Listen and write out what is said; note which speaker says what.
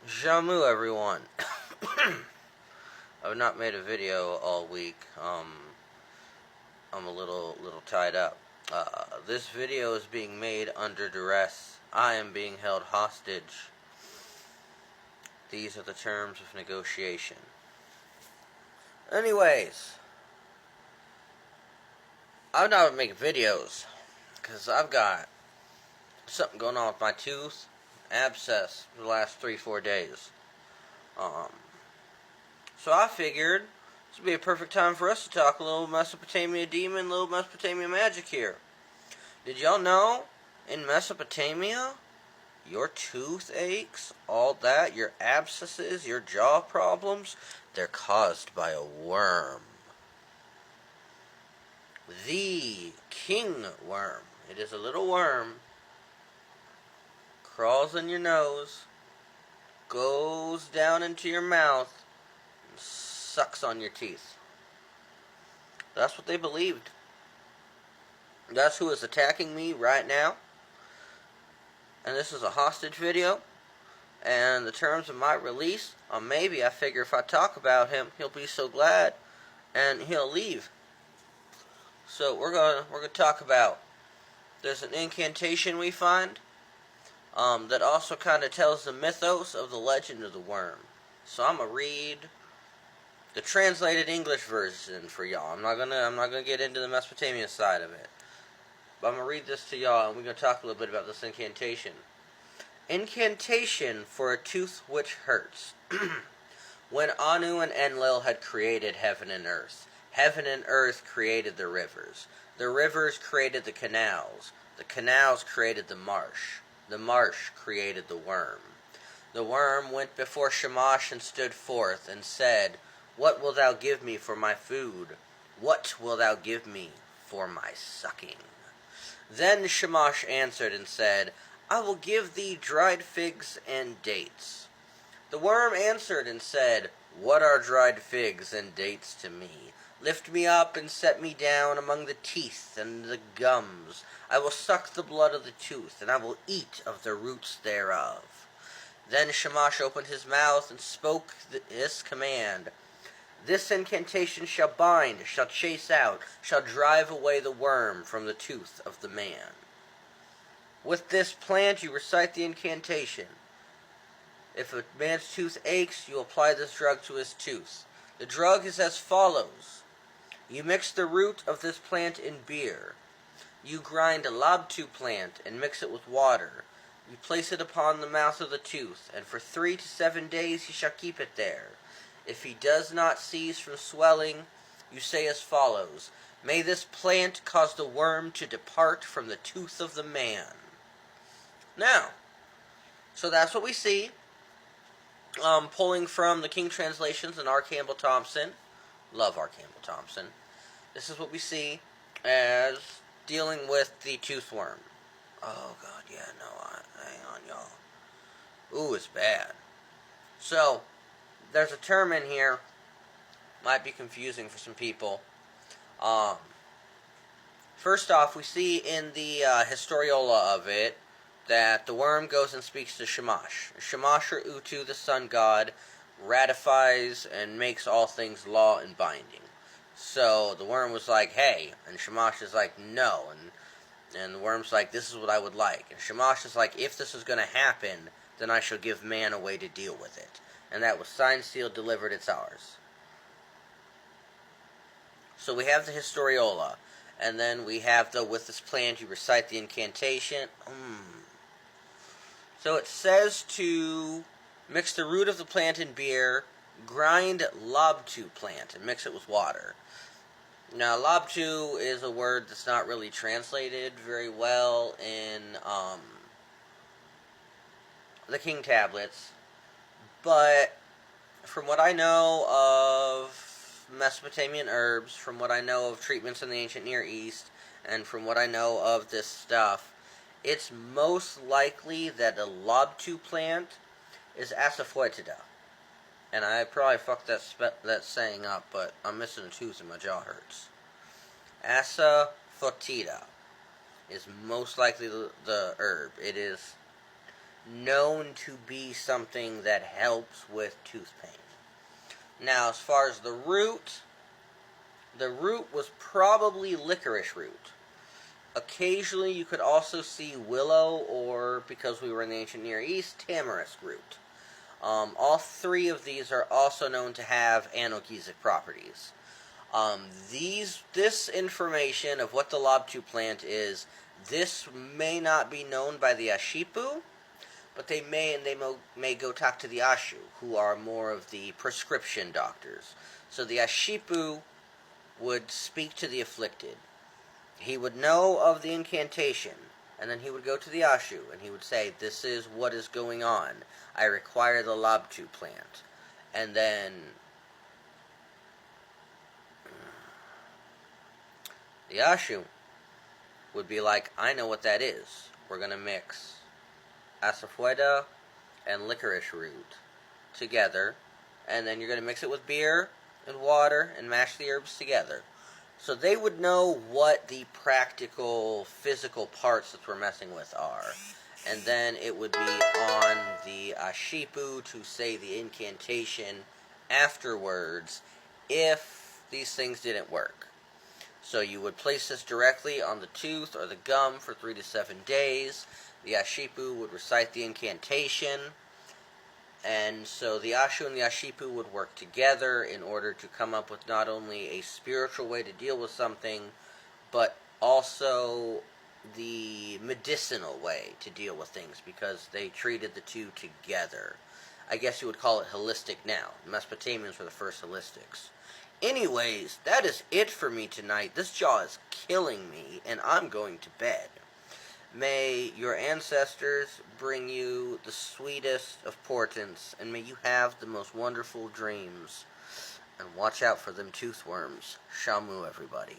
Speaker 1: Jamu, everyone. I've not made a video all week. I'm a little tied up. This video is being made under duress. I am being held hostage. These are the terms of negotiation. Anyways, I'm not making videos because I've got something going on with my tooth, abscess for the last 3-4 days. So I figured this would be a perfect time for us to talk a little Mesopotamia demon, a little Mesopotamia magic here. Did y'all know in Mesopotamia, your toothaches, all that, your abscesses, your jaw problems, they're caused by a worm. The king worm. It is a little worm. Crawls in your nose, goes down into your mouth, and sucks on your teeth. That's what they believed. That's who is attacking me right now. And this is a hostage video. And the terms of my release, maybe I figure if I talk about him, he'll be so glad and he'll leave. So we're gonna talk about, there's an incantation we find that also kind of tells the mythos of the legend of the worm. So I'm gonna read the translated English version for y'all. I'm not gonna get into the Mesopotamian side of it, but I'm gonna read this to y'all, and we're gonna talk a little bit about this incantation. Incantation for a tooth which hurts. When Anu and Enlil had created heaven and earth created the rivers created the canals created the marsh created the worm went before Shamash and stood forth and said, "What wilt thou give me for my food? What wilt thou give me for my sucking?" Then Shamash answered and said, "I will give thee dried figs and dates." The worm answered and said, "What are dried figs and dates to me? Lift me up and set me down among the teeth and the gums. I will suck the blood of the tooth, and I will eat of the roots thereof." Then Shamash opened his mouth and spoke this command: "This incantation shall bind, shall chase out, shall drive away the worm from the tooth of the man." With this plant you recite the incantation. If a man's tooth aches, you apply this drug to his tooth. The drug is as follows. You mix the root of this plant in beer. You grind a labtu plant and mix it with water. You place it upon the mouth of the tooth, and for 3 to 7 days he shall keep it there. If he does not cease from swelling, you say as follows: "May this plant cause the worm to depart from the tooth of the man." Now, so that's what we see. Pulling from the King Translations and R. Campbell Thompson. Love R. Campbell Thompson. This is what we see as dealing with the tooth worm. Oh, God, yeah, no, hang on, y'all. Ooh, it's bad. So, there's a term in here, might be confusing for some people. First off, we see in the historiola of it that the worm goes and speaks to Shamash. Shamash, or Utu, the sun god, ratifies and makes all things law and binding. So the worm was like, "Hey," and Shamash is like, "No," and the worm's like, "This is what I would like." And Shamash is like, "If this is going to happen, then I shall give man a way to deal with it." And that was signed, sealed, delivered, it's ours. So we have the historiola, and then we have the, with this plant, you recite the incantation. So it says to mix the root of the plant in beer, grind labtu plant, and mix it with water. Now, labtu is a word that's not really translated very well in the King Tablets, but from what I know of Mesopotamian herbs, from what I know of treatments in the ancient Near East, and from what I know of this stuff, it's most likely that a labtu plant is asafoetida. And I probably fucked that saying up, but I'm missing a tooth and my jaw hurts. Asafoetida is most likely the herb. It is known to be something that helps with tooth pain. Now, as far as the root was probably licorice root. Occasionally, you could also see willow, or, because we were in the ancient Near East, tamarisk root. All three of these are also known to have analgesic properties. This information of what the lobtu plant is, this may not be known by the Ashipu, but they may go talk to the Ashu, who are more of the prescription doctors. So the Ashipu would speak to the afflicted. He would know of the incantation, and then he would go to the Ashu, and he would say, "This is what is going on. I require the lobtu plant." And then the Ashu would be like, "I know what that is. We're going to mix asafoetida and licorice root together, and then you're going to mix it with beer and water and mash the herbs together." So they would know what the practical, physical parts that we're messing with are. And then it would be on the Ashipu to say the incantation afterwards if these things didn't work. So you would place this directly on the tooth or the gum for 3 to 7 days. The Ashipu would recite the incantation. And so the Ashu and the Ashipu would work together in order to come up with not only a spiritual way to deal with something, but also the medicinal way to deal with things, because they treated the two together. I guess you would call it holistic now. The Mesopotamians were the first holistics. Anyways, that is it for me tonight. This jaw is killing me, and I'm going to bed. May your ancestors bring you the sweetest of portents, and may you have the most wonderful dreams. And watch out for them tooth worms. Shamu, everybody.